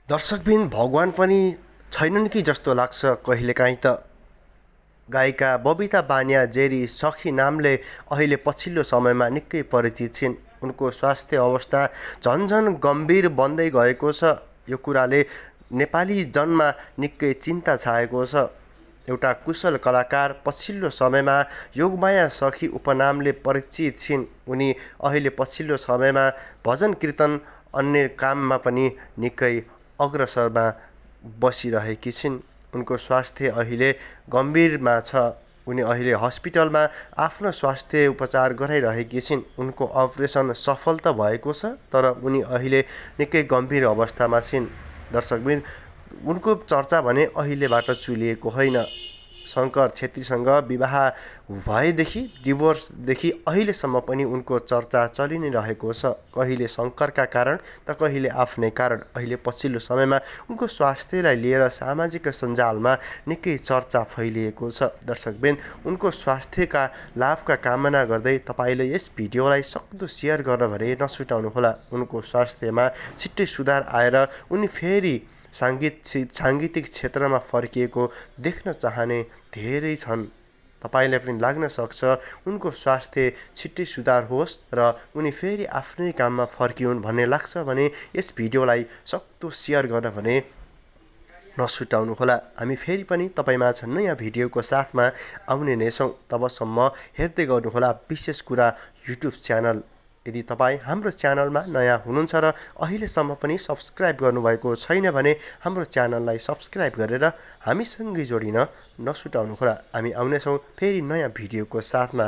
दर्शकबिन भगवान पनि छैनन् कि जस्तो लाग्छ कहिलेकाहीँ त। गायिका बबिता बानिया जेरी सखी नामले अहिले पछिल्लो समयमा निकै परिचित छिन्। उनको स्वास्थ्य अवस्था झन्झन गम्भीर बन्दै गएको छ। यो कुराले नेपाली जनमा निकै चिन्ता छाएको छ। एउटा कुशल कलाकार पछिल्लो समयमा योगमाया सखी उपनामले परिचित छिन्। उनी अहिले पछिल्लो समयमा भजन कीर्तन अन्य काममा पनि निकै अग्रसरमा बसिरहेकी छिन्। उनको स्वास्थ्य अहिले गम्भीरमा छ। उनी अहिले हस्पिटलमा आफ्नो स्वास्थ्य उपचार गराइरहेकी छिन्। उनको अपरेसन सफल त भएको छ, तर उनी अहिले निकै गम्भीर अवस्थामा छिन्। दर्शकबिन, उनको चर्चा भने अहिलेबाट चुलिएको होइन। शङ्कर छेत्रीसँग विवाह भएदेखि डिभोर्सदेखि अहिलेसम्म पनि उनको चर्चा चलि नै रहेको छ। कहिले शङ्करका कारण त कहिले आफ्नै कारण। अहिले पछिल्लो समयमा उनको स्वास्थ्यलाई लिएर सामाजिक सञ्जालमा निकै चर्चा फैलिएको छ। दर्शकबिन, उनको स्वास्थ्यका लाभका कामना गर्दै तपाईँले यस भिडियोलाई सक्दो सेयर गर्न भने नछुटाउनुहोला। उनको स्वास्थ्यमा छिट्टै सुधार आएर उनी फेरि साङ्गीतिक क्षेत्रमा फर्किएको देख्न चाहने धेरै छन्। तपाईँलाई पनि लाग्न सक्छ उनको स्वास्थ्य छिट्टै सुधार होस् र उनी फेरि आफ्नै काममा फर्किउन् भन्ने लाग्छ भने यस भिडियोलाई सक्दो सेयर गर्न भने नछुटाउनुहोला। हामी फेरि पनि तपाईँमा नयाँ भिडियोको साथमा आउने नै छौँ। तबसम्म हेर्दै गर्नुहोला विशेष कुरा युट्युब च्यानल। यदि तपाईँ हाम्रो च्यानलमा नयाँ हुनुहुन्छ र अहिलेसम्म पनि सब्सक्राइब गर्नुभएको छैन भने हाम्रो च्यानललाई सब्सक्राइब गरेर हामीसँगै जोडिन नछुटाउनुहोला। हामी आउनेछौँ फेरि नयाँ भिडियोको साथमा।